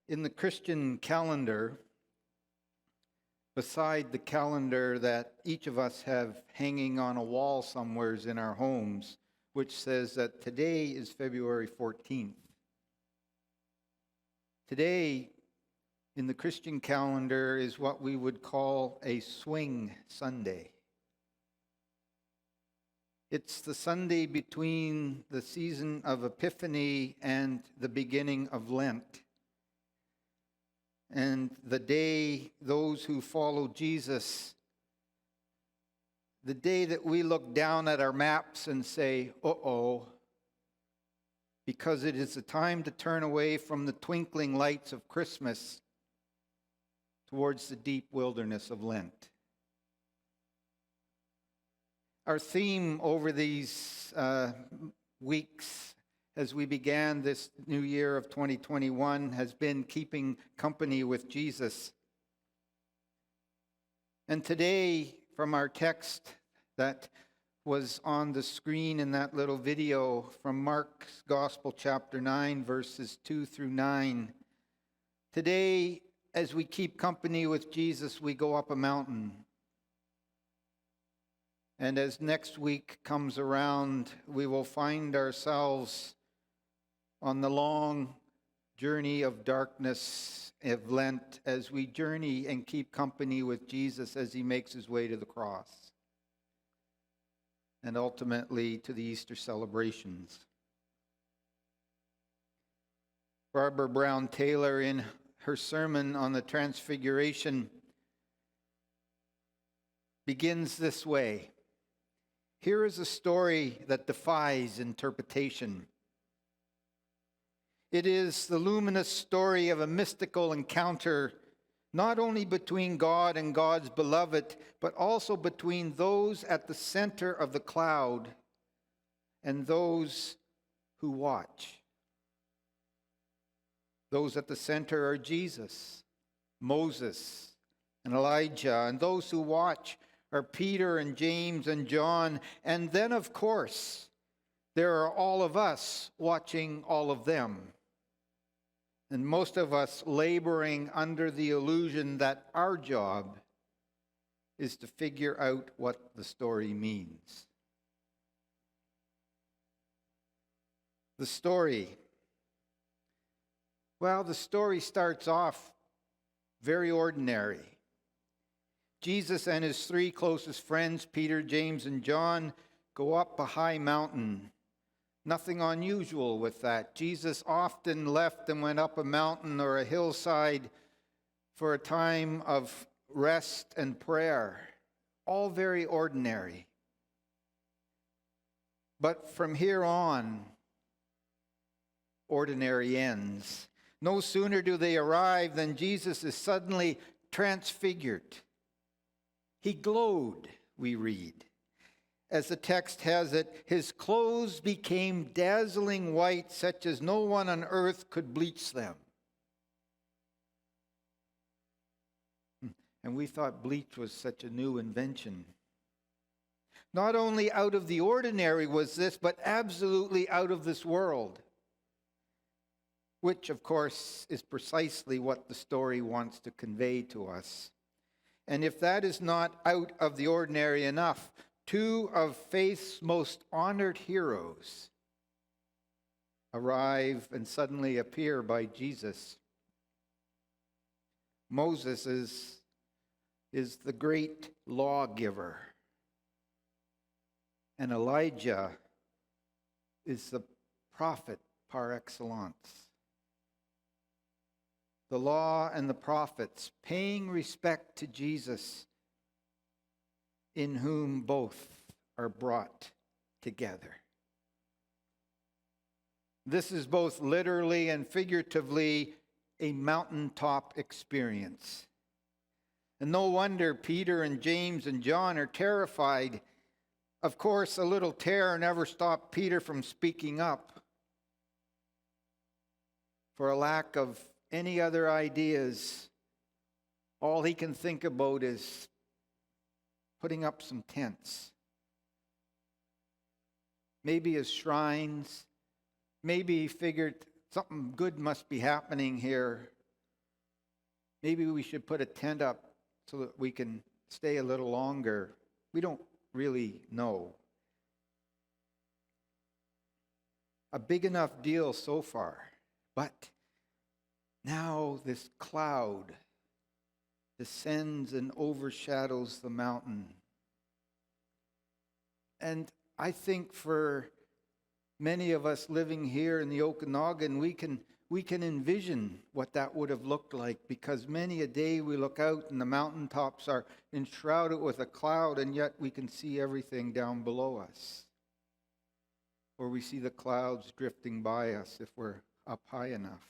In the Christian calendar, beside the calendar that each of us have hanging on a wall somewheres in our homes, which says that today is February 14th. Today, in the Christian calendar, is what we would call a swing Sunday. It's the Sunday between the season of Epiphany and the beginning of Lent. And the day those who follow Jesus, the day that we look down at our maps and say, uh-oh, because it is the time to turn away from the twinkling lights of Christmas towards the deep wilderness of Lent. Our theme over these weeks as we began this new year of 2021 has been keeping company with Jesus. And today, from our text that was on the screen in that little video from Mark's Gospel, chapter 9, verses 2 through 9. Today, as we keep company with Jesus, we go up a mountain. And as next week comes around, we will find ourselves on the long journey of darkness of Lent as we journey and keep company with Jesus as he makes his way to the cross and ultimately to the Easter celebrations. Barbara Brown Taylor, in her sermon on the Transfiguration, begins this way. Here is a story that defies interpretation. It is the luminous story of a mystical encounter, not only between God and God's beloved, but also between those at the center of the cloud and those who watch. Those at the center are Jesus, Moses, and Elijah, and those who watch are Peter and James and John, and then, of course, there are all of us watching all of them. And most of us laboring under the illusion that our job is to figure out what the story means. The story. Well, the story starts off very ordinary. Jesus and his three closest friends, Peter, James, and John, go up a high mountain. Nothing unusual with that. Jesus often left and went up a mountain or a hillside for a time of rest and prayer. All very ordinary. But from here on, ordinary ends. No sooner do they arrive than Jesus is suddenly transfigured. He glowed, we read. As the text has it, his clothes became dazzling white, such as no one on earth could bleach them. And we thought bleach was such a new invention. Not only out of the ordinary was this, but absolutely out of this world. Which, of course, is precisely what the story wants to convey to us. And if that is not out of the ordinary enough, two of faith's most honored heroes arrive and suddenly appear by Jesus. Moses is the great lawgiver, and Elijah is the prophet par excellence. The law and the prophets paying respect to Jesus, in whom both are brought together. This is both literally and figuratively a mountaintop experience. And no wonder Peter and James and John are terrified. Of course, a little terror never stopped Peter from speaking up. For a lack of any other ideas, all he can think about is putting up some tents. Maybe as shrines. Maybe he figured something good must be happening here. Maybe we should put a tent up so that we can stay a little longer. We don't really know. A big enough deal so far. But now this cloud descends and overshadows the mountain. And I think for many of us living here in the Okanagan, we can envision what that would have looked like, because many a day we look out and the mountaintops are enshrouded with a cloud, and yet we can see everything down below us. Or we see the clouds drifting by us if we're up high enough.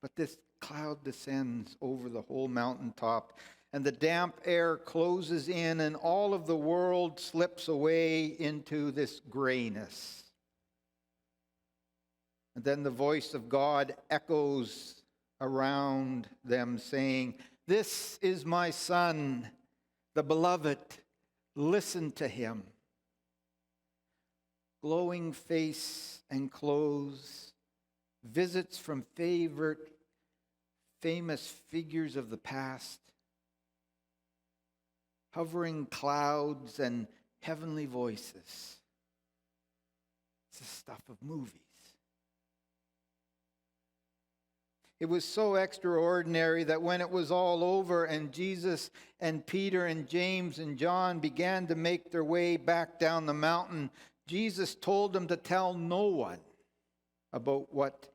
But this cloud descends over the whole mountaintop, and the damp air closes in, and all of the world slips away into this grayness. And then the voice of God echoes around them, saying, "This is my Son, the beloved. Listen to him." Glowing face and clothes, visits from famous figures of the past, hovering clouds and heavenly voices. It's the stuff of movies. It was so extraordinary that when it was all over and Jesus and Peter and James and John began to make their way back down the mountain, Jesus told them to tell no one about what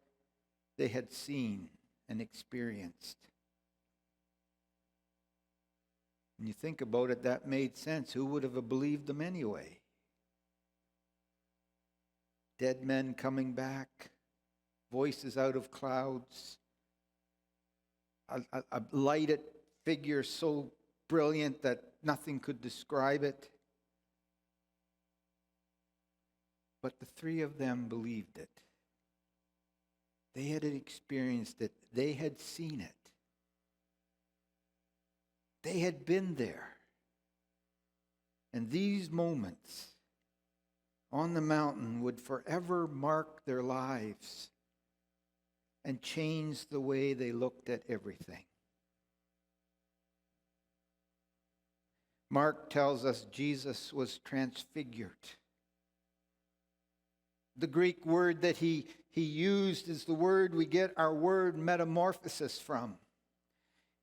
they had seen and experienced. When you think about it, that made sense. Who would have believed them anyway? Dead men coming back, voices out of clouds, a lighted figure so brilliant that nothing could describe it. But the three of them believed it. They had experienced it. They had seen it. They had been there. And these moments on the mountain would forever mark their lives and change the way they looked at everything. Mark tells us Jesus was transfigured. The Greek word that he used is the word we get our word metamorphosis from.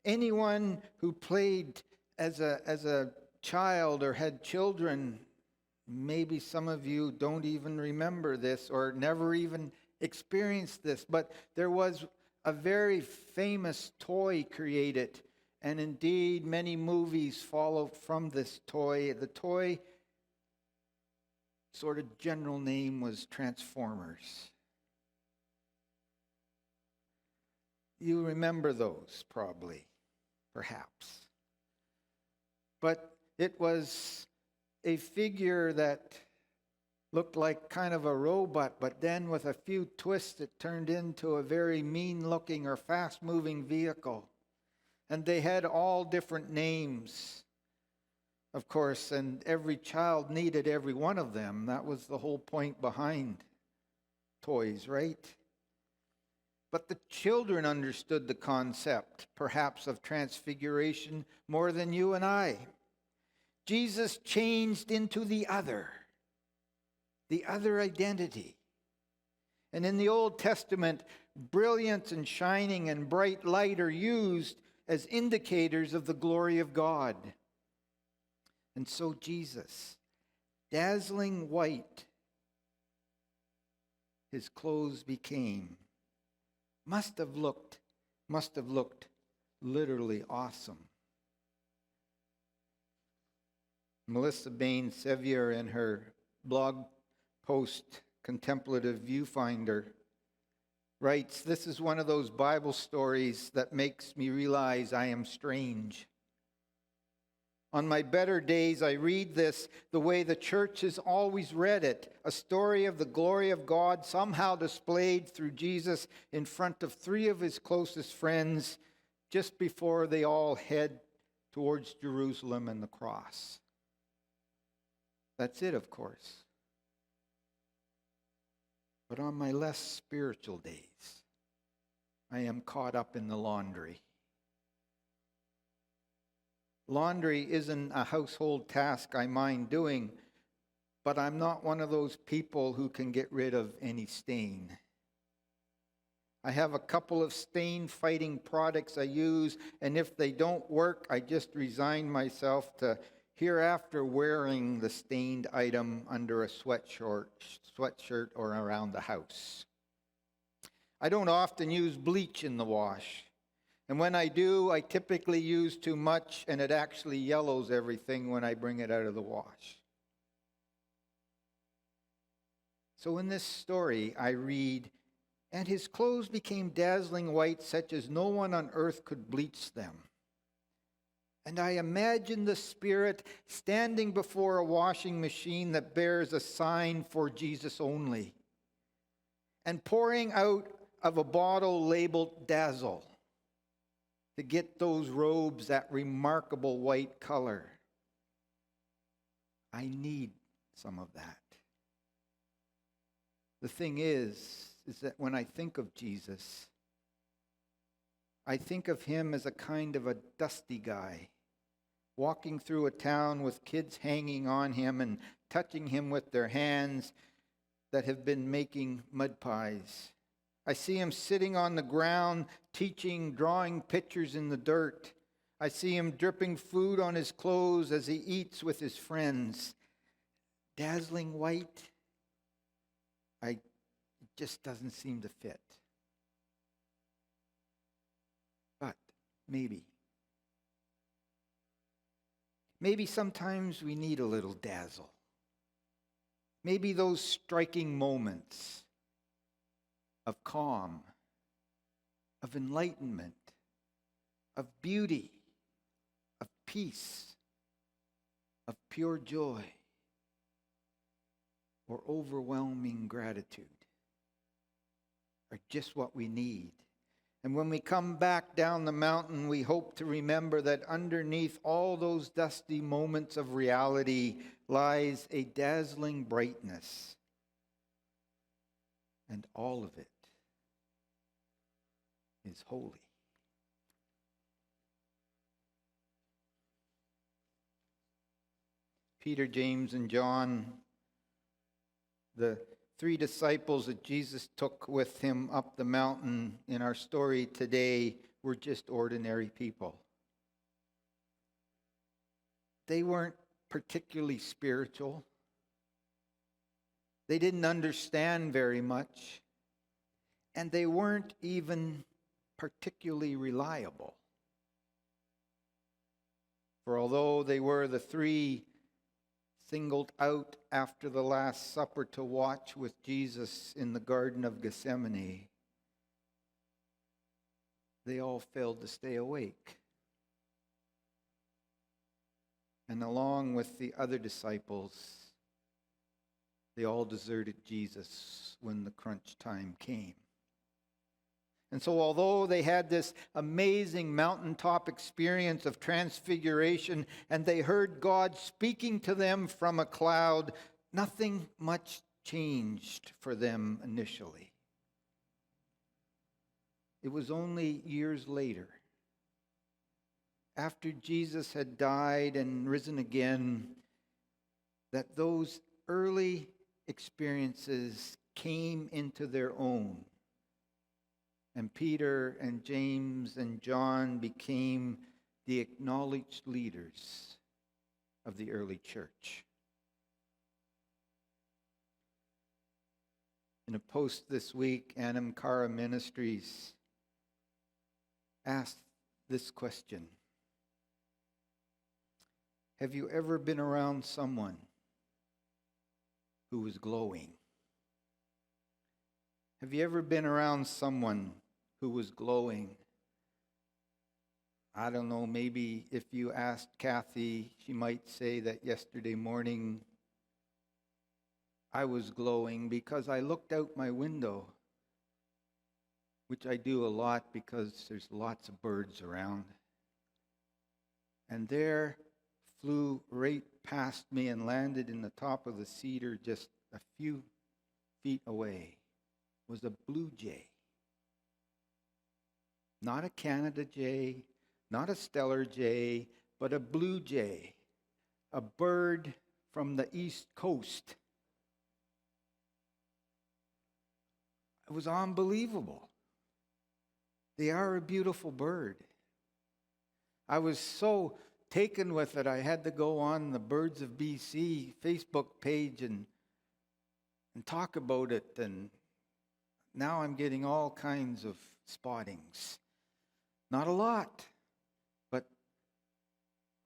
Anyone who played as a child or had children, maybe some of you don't even remember this or never even experienced this, but there was a very famous toy created, and indeed many movies follow from this toy. The toy sort of general name was Transformers. You remember those probably, perhaps. But it was a figure that looked like kind of a robot, but then with a few twists it turned into a very mean-looking or fast-moving vehicle. And they had all different names, of course, and every child needed every one of them. That was the whole point behind toys, right? But the children understood the concept, perhaps, of transfiguration more than you and I. Jesus changed into the other identity. And in the Old Testament, brilliance and shining and bright light are used as indicators of the glory of God. And so Jesus, dazzling white, his clothes became, must have looked literally awesome. Melissa Bain Sevier, in her blog post, Contemplative Viewfinder, writes, "This is one of those Bible stories that makes me realize I am strange. On my better days, I read this the way the church has always read it, a story of the glory of God somehow displayed through Jesus in front of three of his closest friends just before they all head towards Jerusalem and the cross." That's it, of course. But on my less spiritual days, I am caught up in the laundry. Laundry isn't a household task I mind doing, but I'm not one of those people who can get rid of any stain. I have a couple of stain-fighting products I use, and if they don't work, I just resign myself to hereafter wearing the stained item under a sweatshirt or around the house. I don't often use bleach in the wash. And when I do, I typically use too much, and it actually yellows everything when I bring it out of the wash. So in this story, I read, "And his clothes became dazzling white, such as no one on earth could bleach them." And I imagine the Spirit standing before a washing machine that bears a sign for Jesus only, and pouring out of a bottle labeled Dazzle to get those robes that remarkable white color. I need some of that. The thing is that when I think of Jesus, I think of him as a kind of a dusty guy, walking through a town with kids hanging on him and touching him with their hands that have been making mud pies. I see him sitting on the ground, teaching, drawing pictures in the dirt. I see him dripping food on his clothes as he eats with his friends. Dazzling white, it just doesn't seem to fit. But maybe sometimes we need a little dazzle. Maybe those striking moments of calm, of enlightenment, of beauty, of peace, of pure joy, or overwhelming gratitude are just what we need. And when we come back down the mountain, we hope to remember that underneath all those dusty moments of reality lies a dazzling brightness. And all of it is holy. Peter, James, and John, the three disciples that Jesus took with him up the mountain in our story today, were just ordinary people. They weren't particularly spiritual. They didn't understand very much. And they weren't even particularly reliable. For although they were the three singled out after the Last Supper to watch with Jesus in the Garden of Gethsemane, they all failed to stay awake. And along with the other disciples, they all deserted Jesus when the crunch time came. And so although they had this amazing mountaintop experience of transfiguration and they heard God speaking to them from a cloud, nothing much changed for them initially. It was only years later, after Jesus had died and risen again, that those early experiences came into their own. And Peter and James and John became the acknowledged leaders of the early church. In a post this week, Anam Cara Ministries asked this question: have you ever been around someone who was glowing? Have you ever been around someone who was glowing? I don't know, maybe if you asked Kathy, she might say that yesterday morning I was glowing because I looked out my window, which I do a lot because there's lots of birds around. And there flew right past me and landed in the top of the cedar just a few feet away was a blue jay. Not a Canada jay, not a Stellar jay, but a blue jay, a bird from the East Coast. It was unbelievable. They are a beautiful bird. I was so taken with it, I had to go on the Birds of BC Facebook page and talk about it, and now I'm getting all kinds of spottings. Not a lot, but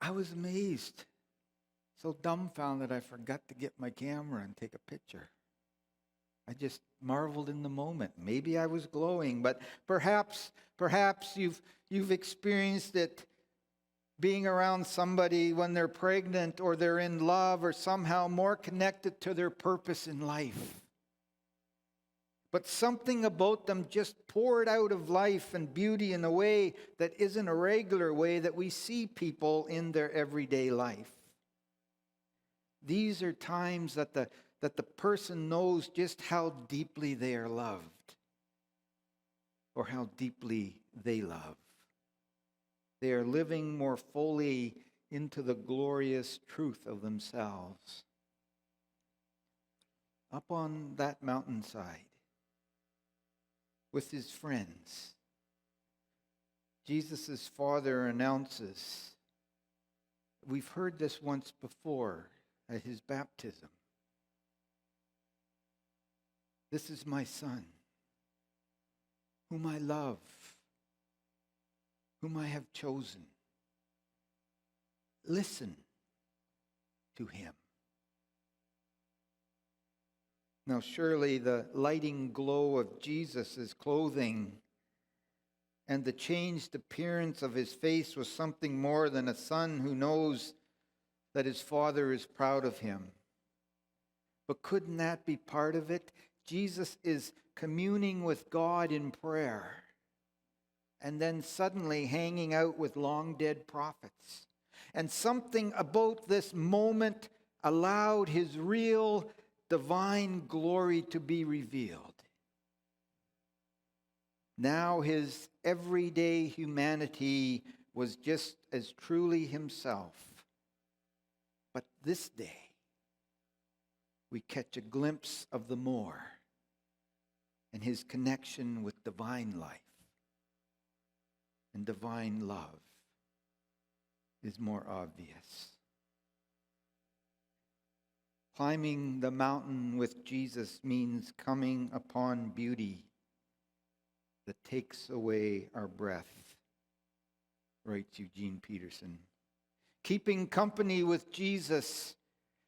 I was amazed. So dumbfounded I forgot to get my camera and take a picture. I just marveled in the moment. Maybe I was glowing, but perhaps you've experienced it being around somebody when they're pregnant or they're in love or somehow more connected to their purpose in life. But something about them just poured out of life and beauty in a way that isn't a regular way that we see people in their everyday life. These are times that the person knows just how deeply they are loved or how deeply they love. They are living more fully into the glorious truth of themselves. Up on that mountainside with his friends, Jesus' Father announces, we've heard this once before at his baptism. This is my Son, whom I love, whom I have chosen. Listen to him. Now surely the lighting glow of Jesus' clothing and the changed appearance of his face was something more than a son who knows that his Father is proud of him. But couldn't that be part of it? Jesus is communing with God in prayer and then suddenly hanging out with long-dead prophets. And something about this moment allowed his real divine glory to be revealed. Now his everyday humanity was just as truly himself. But this day, we catch a glimpse of the more and his connection with divine life and divine love is more obvious. Climbing the mountain with Jesus means coming upon beauty that takes away our breath, writes Eugene Peterson. Keeping company with Jesus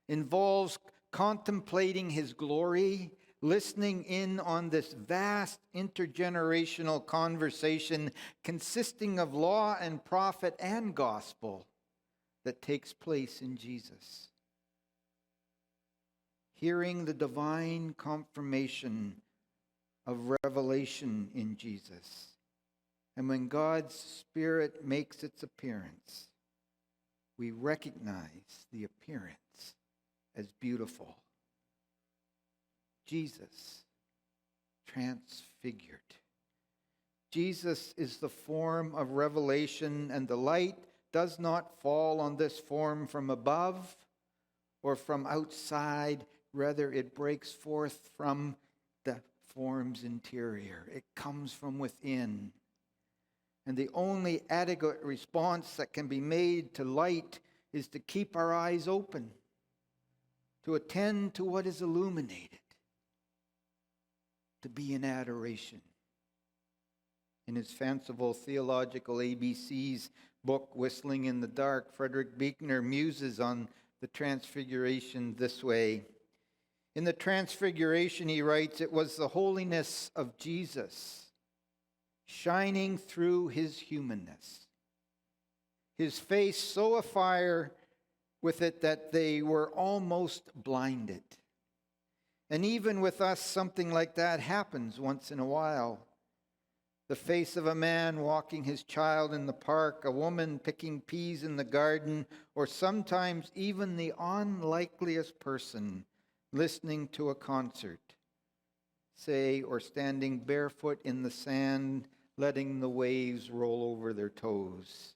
involves contemplating his glory, listening in on this vast intergenerational conversation consisting of law and prophet and gospel that takes place in Jesus. Hearing the divine confirmation of revelation in Jesus. And when God's Spirit makes its appearance, we recognize the appearance as beautiful. Jesus transfigured. Jesus is the form of revelation, and the light does not fall on this form from above or from outside. Rather, it breaks forth from the form's interior. It comes from within. And the only adequate response that can be made to light is to keep our eyes open, to attend to what is illuminated, to be in adoration. In his fanciful theological ABCs book, Whistling in the Dark, Frederick Buechner muses on the Transfiguration this way. In the Transfiguration, he writes, it was the holiness of Jesus shining through his humanness. His face so afire with it that they were almost blinded. And even with us, something like that happens once in a while. The face of a man walking his child in the park, a woman picking peas in the garden, or sometimes even the unlikeliest person listening to a concert, say, or standing barefoot in the sand, letting the waves roll over their toes.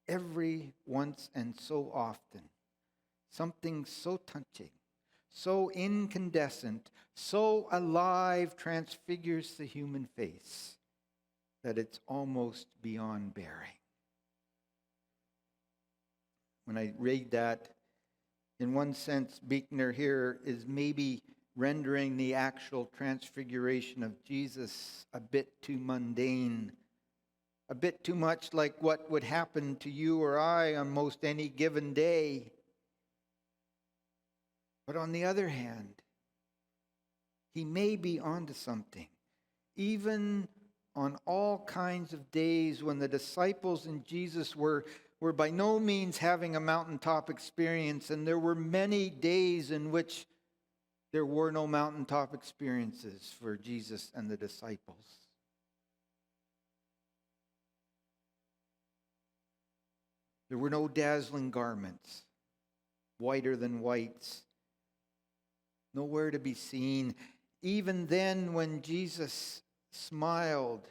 every once and so often, something so touching, so incandescent, so alive transfigures the human face that it's almost beyond bearing. When I read that, in one sense, Buechner here is maybe rendering the actual transfiguration of Jesus a bit too mundane, a bit too much like what would happen to you or I on most any given day. But on the other hand, he may be onto something. Even on all kinds of days when the disciples and Jesus were by no means having a mountaintop experience, and there were many days in which there were no mountaintop experiences for Jesus and the disciples. There were no dazzling garments, whiter than whites, nowhere to be seen. Even then, when Jesus smiled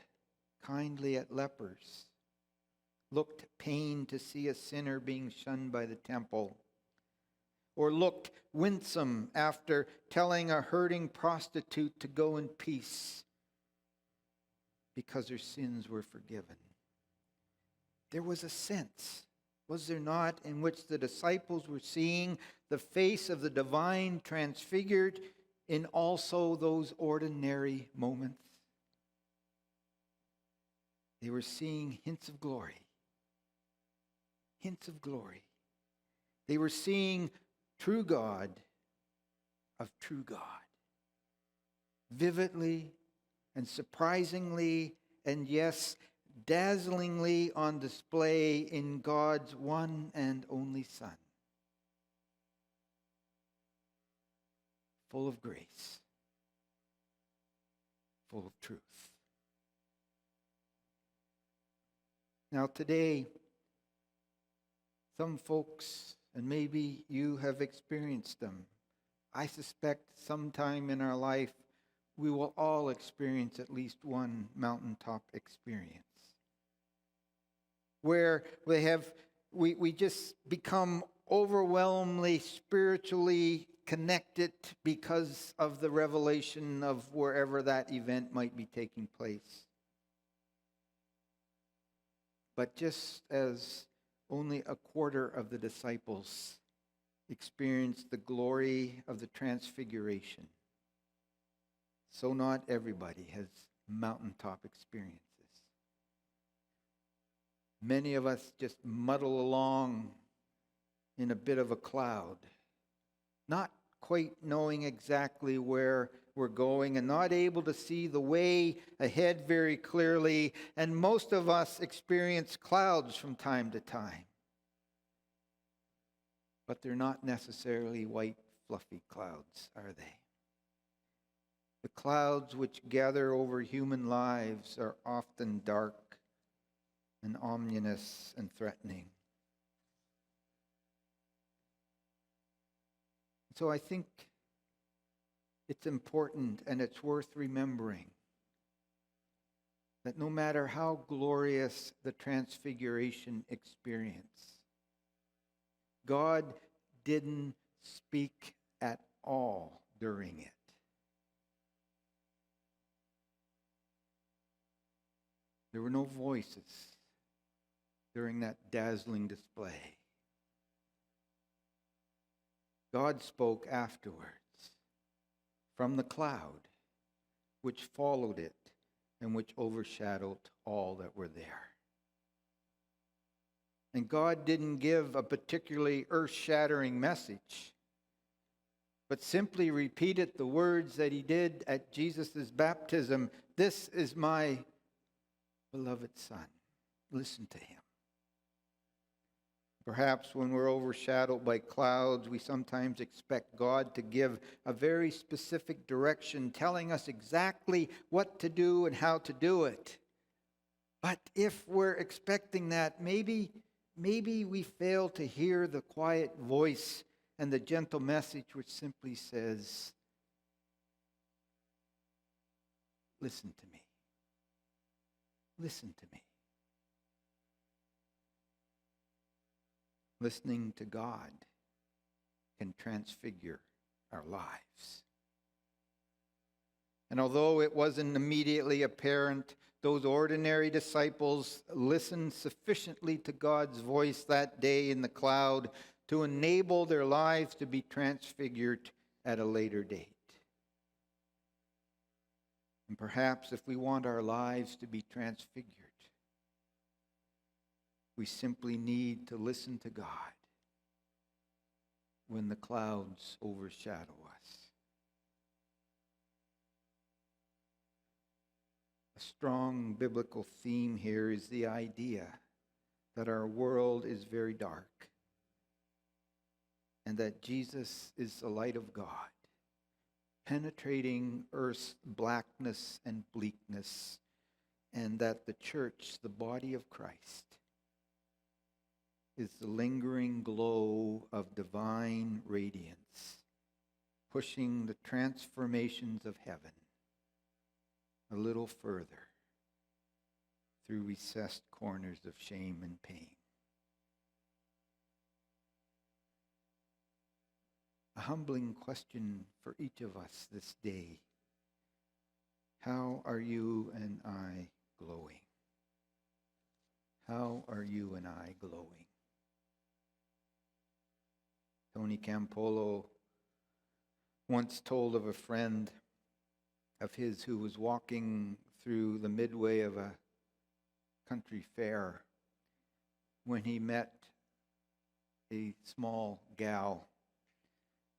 kindly at lepers, looked pained to see a sinner being shunned by the temple, or looked winsome after telling a hurting prostitute to go in peace because her sins were forgiven. There was a sense, was there not, in which the disciples were seeing the face of the divine transfigured in also those ordinary moments? They were seeing hints of glory. Hints of glory. They were seeing true God of true God. Vividly and surprisingly, and yes, dazzlingly on display in God's one and only Son. Full of grace. Full of truth. Now today, some folks, and maybe you have experienced them. I suspect sometime in our life, we will all experience at least one mountaintop experience. Where we just become overwhelmingly spiritually connected because of the revelation of wherever that event might be taking place. But just as only a quarter of the disciples experienced the glory of the transfiguration, so not everybody has mountaintop experiences. Many of us just muddle along in a bit of a cloud, not quite knowing exactly where we're going and not able to see the way ahead very clearly. And most of us experience clouds from time to time. But they're not necessarily white, fluffy clouds, are they? The clouds which gather over human lives are often dark and ominous and threatening. So I think it's important and it's worth remembering that no matter how glorious the transfiguration experience, God didn't speak at all during it. There were no voices during that dazzling display. God spoke afterwards from the cloud which followed it and which overshadowed all that were there. And God didn't give a particularly earth-shattering message, but simply repeated the words that he did at Jesus' baptism. This is my beloved Son. Listen to him. Perhaps when we're overshadowed by clouds, we sometimes expect God to give a very specific direction, telling us exactly what to do and how to do it. But if we're expecting that, maybe we fail to hear the quiet voice and the gentle message which simply says, listen to me. Listen to me. listening to God can transfigure our lives. And although it wasn't immediately apparent, those ordinary disciples listened sufficiently to God's voice that day in the cloud to enable their lives to be transfigured at a later date. And perhaps if we want our lives to be transfigured, we simply need to listen to God when the clouds overshadow us. A strong biblical theme here is the idea that our world is very dark and that Jesus is the light of God, penetrating earth's blackness and bleakness, and that the church, the body of Christ, is the lingering glow of divine radiance, pushing the transformations of heaven a little further through recessed corners of shame and pain. A humbling question for each of us this day. How are you and I glowing? How are you and I glowing? Tony Campolo once told of a friend of his who was walking through the midway of a country fair when he met a small gal,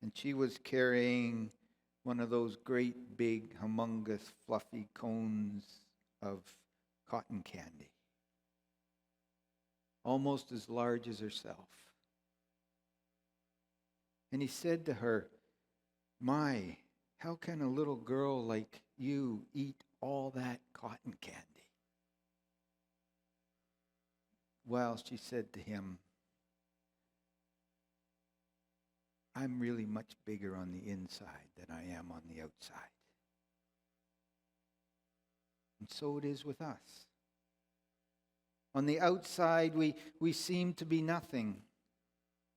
and she was carrying one of those great big humongous fluffy cones of cotton candy, almost as large as herself. And he said to her, "My, how can a little girl like you eat all that cotton candy?" Well, she said to him, "I'm really much bigger on the inside than I am on the outside." And so it is with us. On the outside, we seem to be nothing.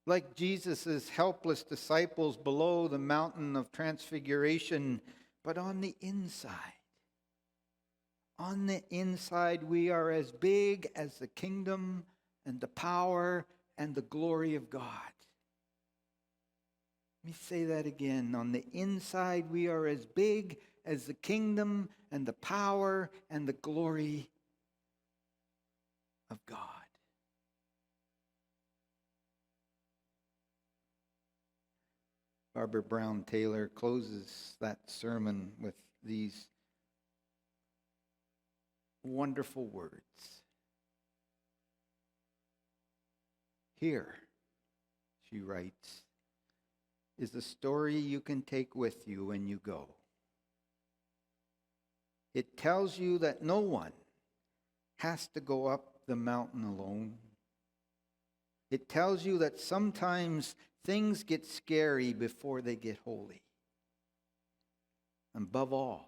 Like Jesus' helpless disciples below the mountain of transfiguration, but on the inside, we are as big as the kingdom and the power and the glory of God. Let me say that again. On the inside, we are as big as the kingdom and the power and the glory of God. Barbara Brown Taylor closes that sermon with these wonderful words. Here, she writes, is a story you can take with you when you go. It tells you that no one has to go up the mountain alone. It tells you that sometimes things get scary before they get holy. Above all,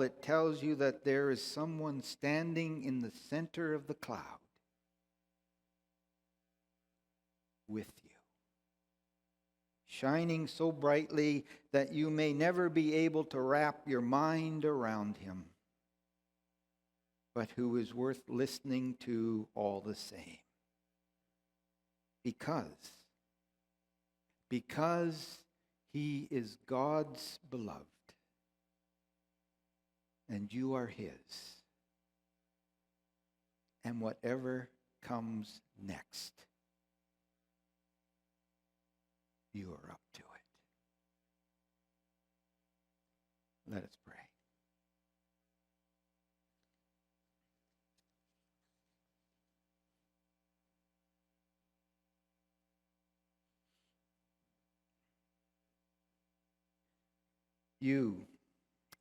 it tells you that there is someone standing in the center of the cloud with you, shining so brightly that you may never be able to wrap your mind around him, but who is worth listening to all the same. Because he is God's beloved, and you are his. And whatever comes next, you are up to it. Let us pray.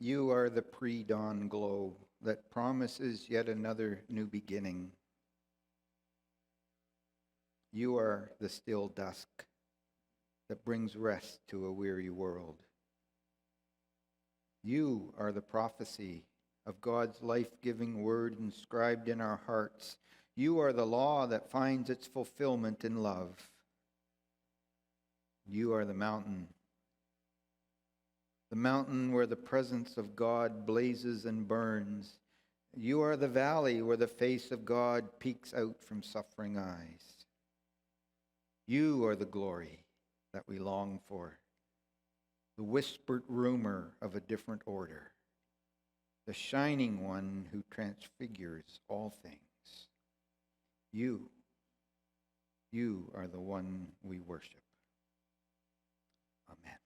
You are the pre-dawn glow that promises yet another new beginning. You are the still dusk that brings rest to a weary world. You are the prophecy of God's life-giving word inscribed in our hearts. You are the law that finds its fulfillment in love. You are the mountain where the presence of God blazes and burns. You are the valley where the face of God peeks out from suffering eyes. You are the glory that we long for, the whispered rumor of a different order, the shining one who transfigures all things. You are the one we worship. Amen.